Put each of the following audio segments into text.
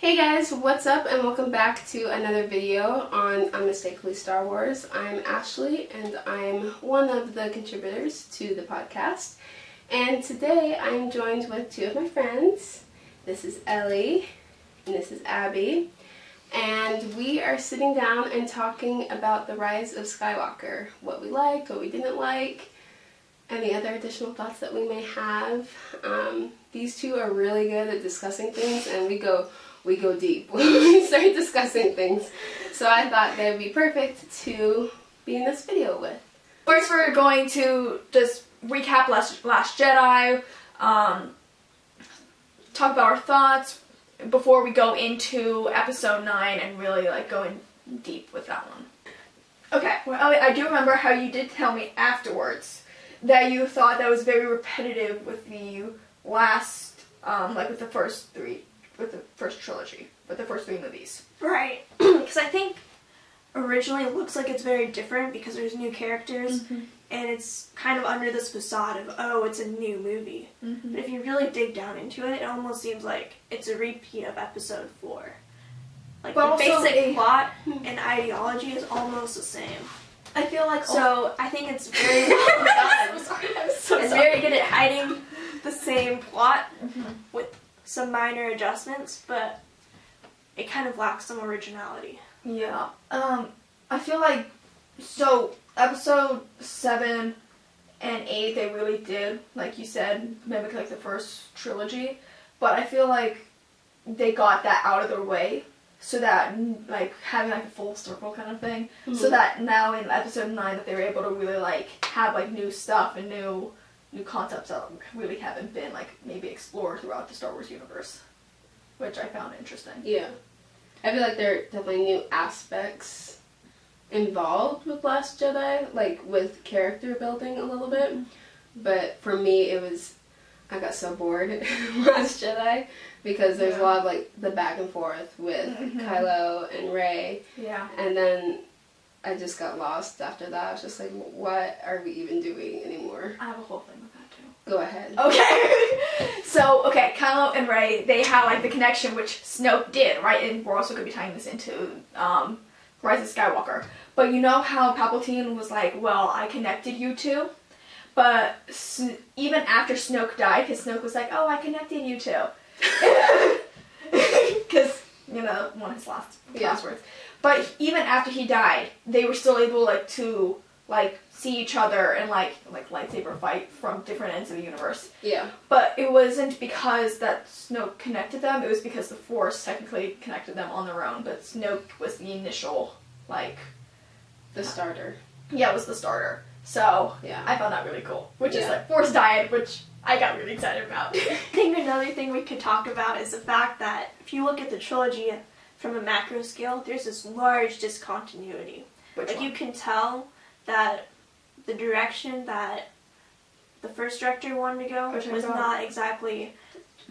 Hey guys, what's up and welcome back to another video on Unmistakably Star Wars. I'm Ashley and I'm one of the contributors to the podcast. And today I'm joined with two of my friends. This is Ellie and this is Abby. And we are sitting down and talking about the Rise of Skywalker. What we liked, what we didn't like, any other additional thoughts that we may have. These two are really good at discussing things and we go deep when we start discussing things. So I thought they'd be perfect to be in this video with. First, we're going to just recap Last Jedi, talk about our thoughts before we go into episode 9 and really go in deep with that one. Okay, well, I do remember how you did tell me afterwards that you thought that was very repetitive with the last, with the first trilogy, with the first 3 movies. Right, because I think originally it looks like it's very different because there's new characters, and it's kind of under this facade of, oh, it's a new movie. But if you really dig down into it, it almost seems like it's a repeat of episode 4. Like, but the basic plot and ideology is almost the same. I feel like... So, I think it's very well done. It's very good at hiding the same plot with some minor adjustments, but it kind of lacks some originality. Yeah. I feel like, so, episode 7 and 8, they really did, like you said, mimic, the first trilogy, but I feel like they got that out of their way, so that, having, a full circle kind of thing, so that now in episode 9 that they were able to really, have, new stuff and new concepts that really haven't been, maybe explored throughout the Star Wars universe, which I found interesting. Yeah. I feel like there are definitely new aspects involved with Last Jedi, with character building a little bit. But for me, I got so bored in Last Jedi because there's a lot of, the back and forth with Kylo and Rey. Yeah. And then I just got lost after that. I was just what are we even doing anymore? I have a whole thing with that too. Go ahead. Okay. So, Kylo and Rey, they have, the connection which Snoke did, right? And we're also going to be tying this into Rise of Skywalker. But you know how Palpatine was well, I connected you two? But even after Snoke died, because Snoke was oh, I connected you two. Because, one of his last words. But even after he died, they were still able to see each other and lightsaber fight from different ends of the universe. Yeah. But it wasn't because that Snoke connected them, it was because the Force technically connected them on their own, but Snoke was the initial, the starter. Yeah, it was the starter. So, yeah, I found that really cool. Which is Force diet, which I got really excited about. I think another thing we could talk about is the fact that if you look at the trilogy from a macro scale, there's this large discontinuity. You can tell that the direction that the first director wanted to go was not exactly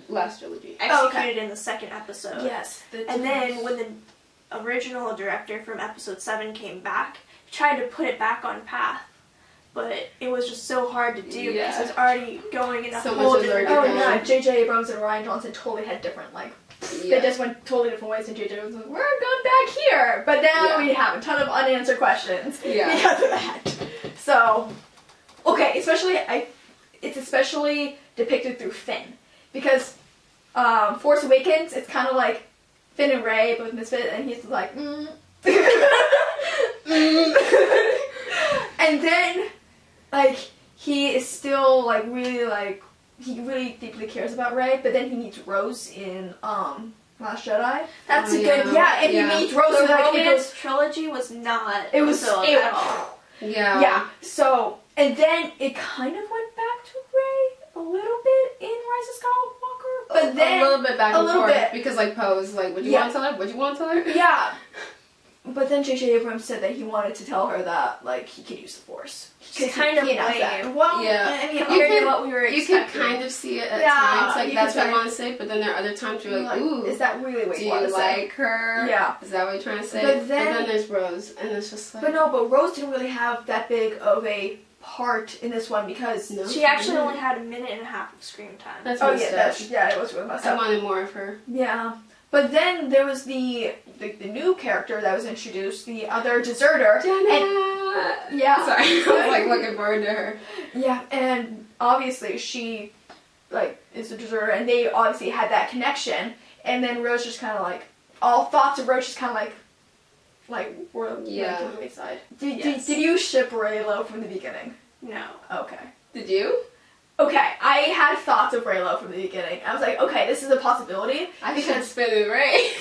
Last trilogy executed in the second episode. Yes. And then when the original director from episode 7 came back, he tried to put it back on path. But it was just so hard to do because it was already going in a whole different direction. Oh yeah, J.J. Abrams and Rian Johnson totally had different, they just went totally different ways, and J.J. was we're going back here! But now we have a ton of unanswered questions because of that. So, it's especially depicted through Finn. Because Force Awakens, it's kind of Finn and Rey, but with Misfit, and he's And then, he is still, really, he really deeply cares about Rey, but then he meets Rose in, Last Jedi. That's a good... and he meets Rose. The romance trilogy was not... It was... at all. Yeah. Yeah, so... And then it kind of went back to Rey a little bit in Rise of Skywalker, but then... A little bit back and forth, because, Poe was would you want to tell her? Would you want to tell her? Yeah. But then J.J. Abrams said that he wanted to tell her that, he could use the Force. It's kind of lame. Well, yeah. I mean, compared to what we were expecting. You could kind of see it at times, that's what I want to say, but then there are other times you're ooh. Is that really what you want to say? Do you like her? Yeah. Is that what you're trying to say? But then there's Rose, and it's just But Rose didn't really have that big of a part in this one because... She actually only had a minute and a half of screen time. That's it was really messed up. I wanted more of her. Yeah. But then there was the new character that was introduced, the other deserter. Jenna! Yeah. Sorry, I was like looking forward to her. Yeah, and obviously she, like, is a deserter, and they obviously had that connection. And then Rose just kind of like, all thoughts of Rose just kind of like were went to the wayside. Did you ship Raylo from the beginning? No. Okay. Did you? Okay, I had thoughts of Raylo from the beginning. I was like, okay, this is a possibility. I should spin it right.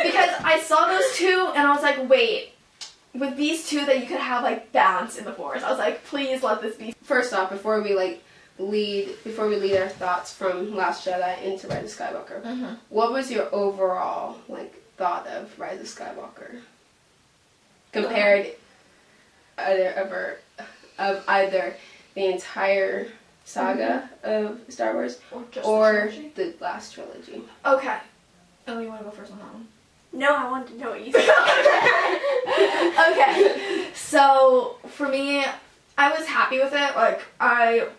because I saw those two, and I was like, wait, with these two that you could have, like, balance in the Force. I was like, please let this be. First off, before we lead our thoughts from Last Jedi into Rise of Skywalker, what was your overall, like, thought of Rise of Skywalker? Compared either the entire saga of Star Wars or the last trilogy. Okay. Oh, you want to go first on that one? No, I wanted to know what you said. Okay. So, for me, I was happy with it. Like, I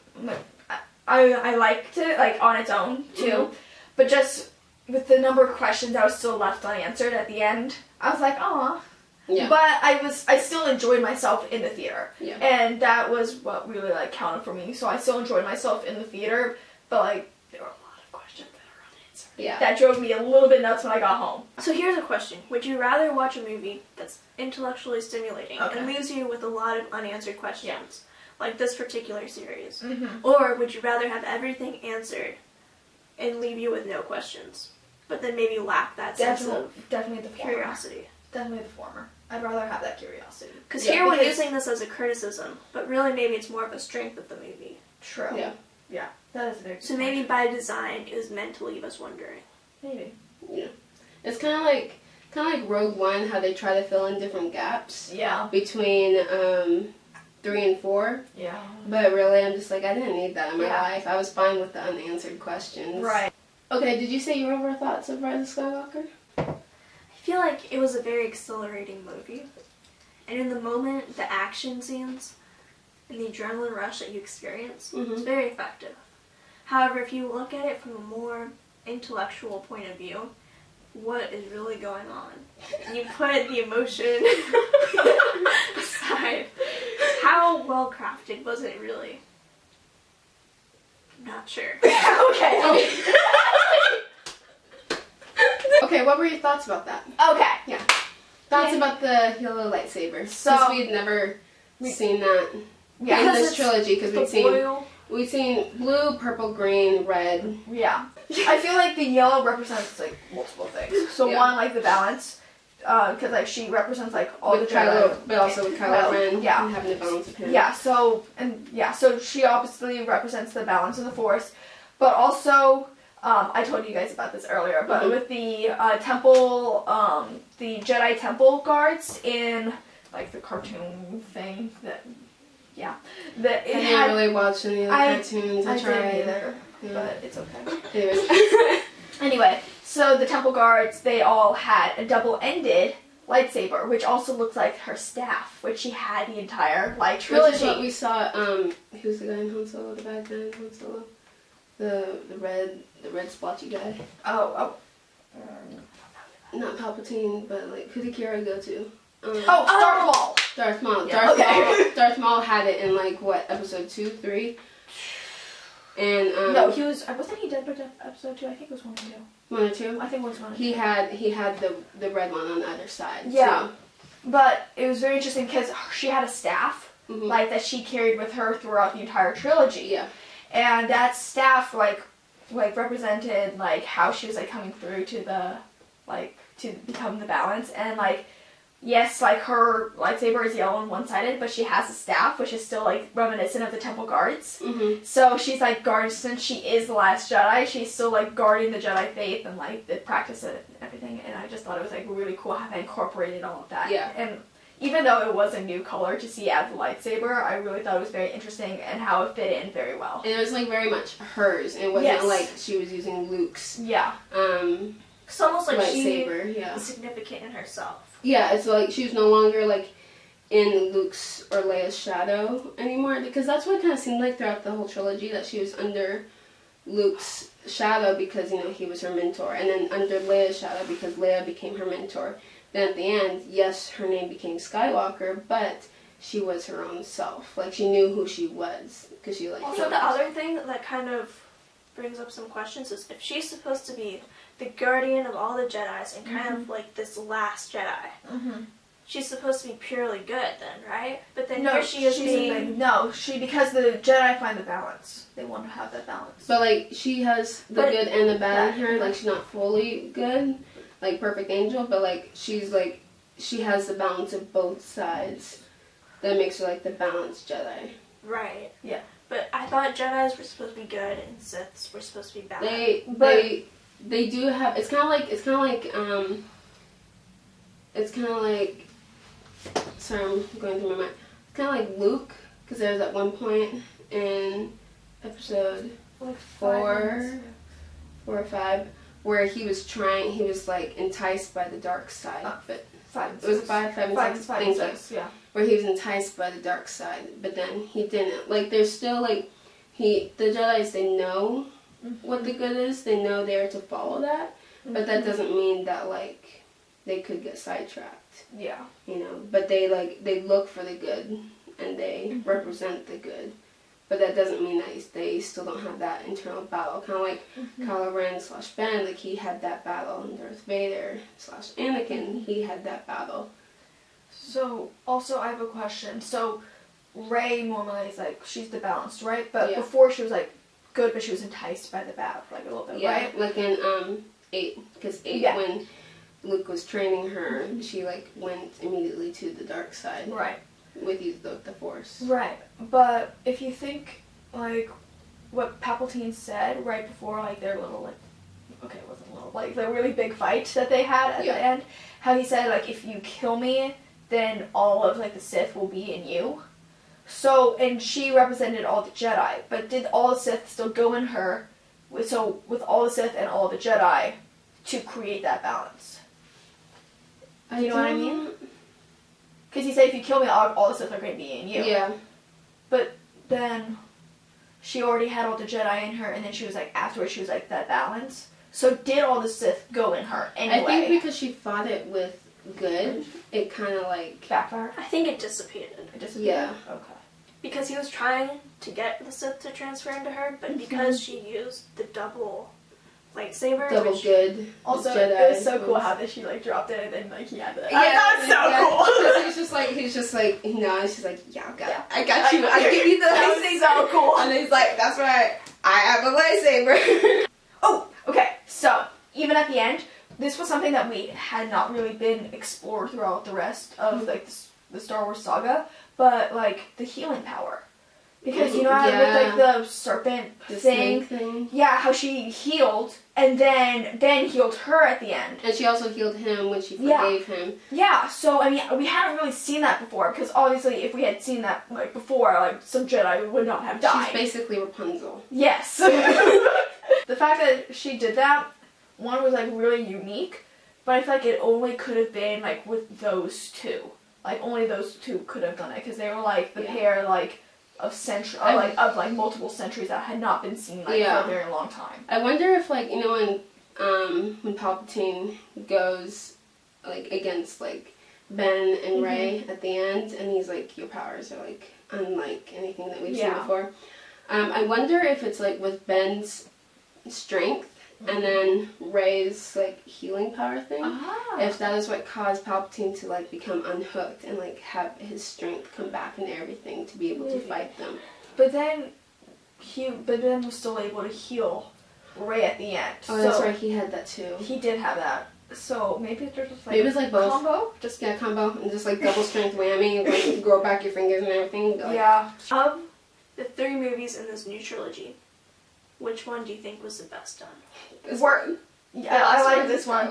liked it, like, on its own, too. But just with the number of questions that was still left unanswered at the end, I was like, aw. Yeah. But I still enjoyed myself in the theater. Yeah. And that was what really, like, counted for me. So I still enjoyed myself in the theater, but, like, there were a lot of questions that were unanswered. Yeah. That drove me a little bit nuts when I got home. So here's a question. Would you rather watch a movie that's intellectually stimulating and leaves you with a lot of unanswered questions, like this particular series? Or would you rather have everything answered and leave you with no questions, but then maybe lack that sense of definitely the former. curiosity? Definitely the former. I'd rather have that curiosity. Because here we're using this as a criticism, but really maybe it's more of a strength of the movie. True. Yeah. Yeah. That is a very good So maybe by design it was meant to leave us wondering. Maybe. Yeah. It's kind of like Rogue One, how they try to fill in different gaps. Yeah. Between 3 and 4. Yeah. But really, I'm just like, I didn't need that in my Yeah. life. I was fine with the unanswered questions. Right. Okay, did you say your overall thoughts of Rise of Skywalker? I feel like it was a very exhilarating movie. And in the moment, the action scenes and the adrenaline rush that you experience was very effective. However, if you look at it from a more intellectual point of view, what is really going on? And you put the emotion aside. How well crafted was it really? I'm not sure. Okay. Okay, what were your thoughts about that? Okay. Yeah. Thoughts about the yellow lightsaber. Since we'd never seen that in this trilogy, because we'd seen blue, purple, green, red. Yeah. I feel like the yellow represents, like, multiple things. So one, like, the balance, because, like, she represents, like, all with the Jedi. but also with Kylo Ren. Yeah. And having to balance of him. Yeah, so she obviously represents the balance of the Force, but also, I told you guys about this earlier, but with the temple, the Jedi temple guards in, like, the cartoon thing that, I didn't really watch any of the cartoons. I tried. didn't either, but it's okay. Anyways. Anyway, so the temple guards, they all had a double-ended lightsaber, which also looks like her staff, which she had the entire, like, trilogy. Which is what we saw, who's the guy in Han Solo, the bad guy in Han Solo? The red splotchy guy. Not Palpatine, but, like, who did Kira go to? Darth Maul! Darth Maul. Yeah, Darth Maul had it in, like, what, episode 2, 3? And, no, he was, wasn't he dead by episode 2? I think it was 1 and 2. 1 or 2? I think it was 1 and 2. He had the red one on the other side. Yeah. Too. But it was very interesting because she had a staff, like, that she carried with her throughout the entire trilogy. Yeah. And that staff, like represented, like, how she was, like, coming through to the, like, to become the balance. And, like, yes, like, her lightsaber is yellow and one-sided, but she has a staff, which is still, like, reminiscent of the temple guards. So she's, like, guarding, since she is the last Jedi, she's still, like, guarding the Jedi faith and, like, the practice it and everything. And I just thought it was, like, really cool how they incorporated all of that. Yeah. And even though it was a new color to see as the lightsaber, I really thought it was very interesting and how it fit in very well. And it was, like, very much hers. It wasn't like she was using Luke's. Yeah. It's almost like lightsaber. she Yeah. was significant in herself. Yeah, it's like she was no longer, like, in Luke's or Leia's shadow anymore, because that's what it kind of seemed like throughout the whole trilogy, that she was under Luke's shadow because, you know, he was her mentor, and then under Leia's shadow because Leia became her mentor. Then at the end, yes, her name became Skywalker, but she was her own self. Like, she knew who she was because she, like... Also, the other thing that kind of brings up some questions is if she's supposed to be the guardian of all the Jedis and kind of like this last Jedi, she's supposed to be purely good then, right? But then here she is being... because the Jedi find the balance. They want to have that balance. But, like, she has the good and the bad in her. Like, she's not fully good, like, perfect angel, but, like, she's, like, she has the balance of both sides. That makes her, like, the balanced Jedi. Right. Yeah. But I thought Jedis were supposed to be good and Siths were supposed to be bad. They do have, it's kind of like, sorry, I'm going through my mind. It's kind of like Luke, because there was at one point in episode 4 or 5, where he was like enticed by the dark side, but it was 5 and 6, yeah. Where he was enticed by the dark side, but then he didn't. Like, there's still, like, the Jedis, they know what the good is, they know they are to follow that, but that doesn't mean that, like, they could get sidetracked. Yeah. You know, but they look for the good, and they represent the good, but that doesn't mean that they still don't have that internal battle. Kind of like Kylo Ren / Ben, like, he had that battle, and Darth Vader / Anakin, he had that battle. So, also, I have a question. So, Rey normally is, like, she's the balanced, right? But before she was, like, good, but she was enticed by the bad, like, a little bit, right? Yeah, like in 8, because 8, when Luke was training her, she, like, went immediately to the dark side. Right. With the Force. Right. But if you think, like, what Palpatine said right before, like, their little, like, okay, it wasn't little, like, the really big fight that they had at the end, how he said, like, if you kill me, then all of, like, the Sith will be in you. So, and she represented all the Jedi, but did all the Sith still go in her, with all the Sith and all the Jedi, to create that balance? You know what I mean? Because he said if you kill me, all the Sith are going to be in you. Yeah. But then she already had all the Jedi in her, and then she was like, afterwards, she was like, that balance. So did all the Sith go in her anyway? I think because she fought it with good, it kind of like... backfired? I think it dissipated. Yeah. Okay. Because he was trying to get the Sith to transfer into her, but because she used the double lightsaber. Double good. Also, Jedi it was so cool how that she, like, dropped it, and then, like, he had it. Yeah, that's so cool! He's just like, no, and she's like, yeah, I I got you. I give you the lightsaber. So cool. And he's like, that's right, I have a lightsaber. Oh, okay, so, even at the end, this was something that we had not really been explored throughout the rest of, like, the Star Wars saga, but, like, the healing power. Because, you know how with, like, the serpent thing? Yeah, how she healed, and then healed her at the end. And she also healed him when she forgave him. Yeah, so, I mean, we hadn't really seen that before, because obviously if we had seen that, like, before, like, some Jedi would not have died. She's basically Rapunzel. Yes. The fact that she did that, one, was, like, really unique, but I feel like it only could have been, like, with those two. Like, only those two could have done it, because they were, like, the pair, like, of multiple centuries that had not been seen, like, for a very long time. I wonder if, like, you know, when Palpatine goes, like, against, like, Ben and Rey at the end, and he's like, your powers are, like, unlike anything that we've seen before. I wonder if it's, like, with Ben's strength and then Rey's, like, healing power thing, if that is what caused Palpatine to, like, become unhooked and, like, have his strength come back and everything to be able to fight them. But then Ben was still able to heal Rey at the end. Oh, that's right, he had that too. He did have that. So maybe it's just, like, maybe it's, like, both. Combo? Just get a combo and just, like, double strength whammy, like, grow back your fingers and everything. Like, yeah. Of the 3 movies in this new trilogy, which one do you think was the best done? This one. Yeah, I like this one.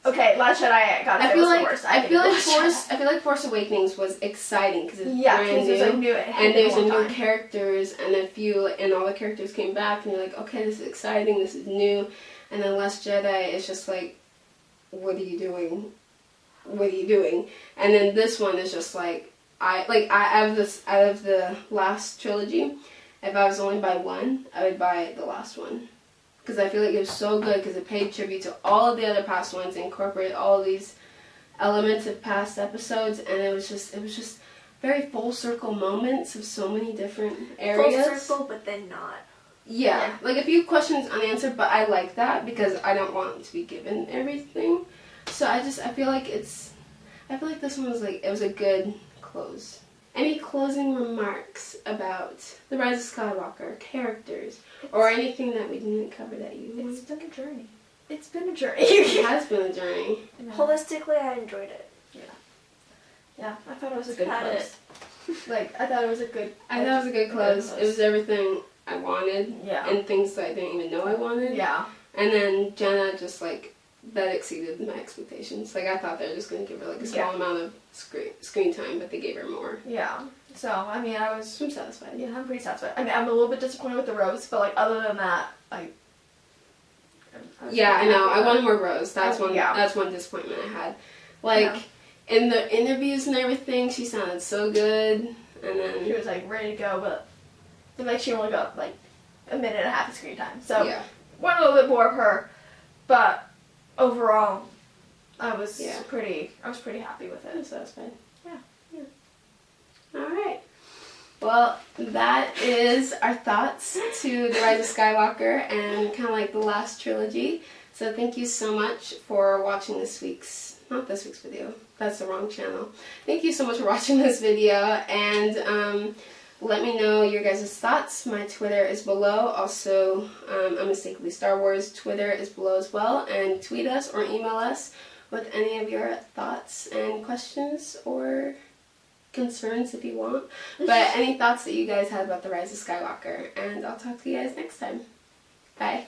Okay, Last Jedi, I feel like Force Awakens was exciting because it's brand new, and there's a new characters, and all the characters came back, and you're like, okay, this is exciting, this is new, and then Last Jedi is just like, what are you doing? What are you doing? And then this one is just like, out of the last trilogy, if I was only buy one, I would buy the last one. because I feel like it was so good because it paid tribute to all of the other past ones, incorporated all of these elements of past episodes, and it was just very full circle moments of so many different areas. Full circle, but then not. Yeah, like a few questions unanswered, but I like that because I don't want to be given everything. So I feel like this one was like, it was a good close. Any closing remarks about The Rise of Skywalker, characters, or anything that we didn't cover that you want? It's been a journey. It's been a journey. It has been a journey. Holistically, I enjoyed it. Yeah, I thought it was a good close. I thought it was a good close. It was everything I wanted. Yeah. And things that I didn't even know I wanted. Yeah. And then Jenna just that exceeded my expectations. I thought they were just going to give her a small amount of screen time, but they gave her more. Yeah. So, I'm satisfied. Yeah, I'm pretty satisfied. I'm a little bit disappointed with the rose, but other than that, I know. I wanted more Rose. That's one disappointment I had. In the interviews and everything, she sounded so good, and then she was ready to go, but then she only got a minute and a half of screen time. So want a little bit more of her, but overall, I was pretty happy with it. So that's fine. Yeah. All right. Well, that is our thoughts to The Rise of Skywalker and kind of the last trilogy. So thank you so much for watching not this week's video. That's the wrong channel. Thank you so much for watching this video, and let me know your guys' thoughts. My Twitter is below. Also, Unmistakably Star Wars Twitter is below as well, and tweet us or email us with any of your thoughts and questions or concerns if you want. But any thoughts that you guys had about The Rise of Skywalker, and I'll talk to you guys next time. Bye.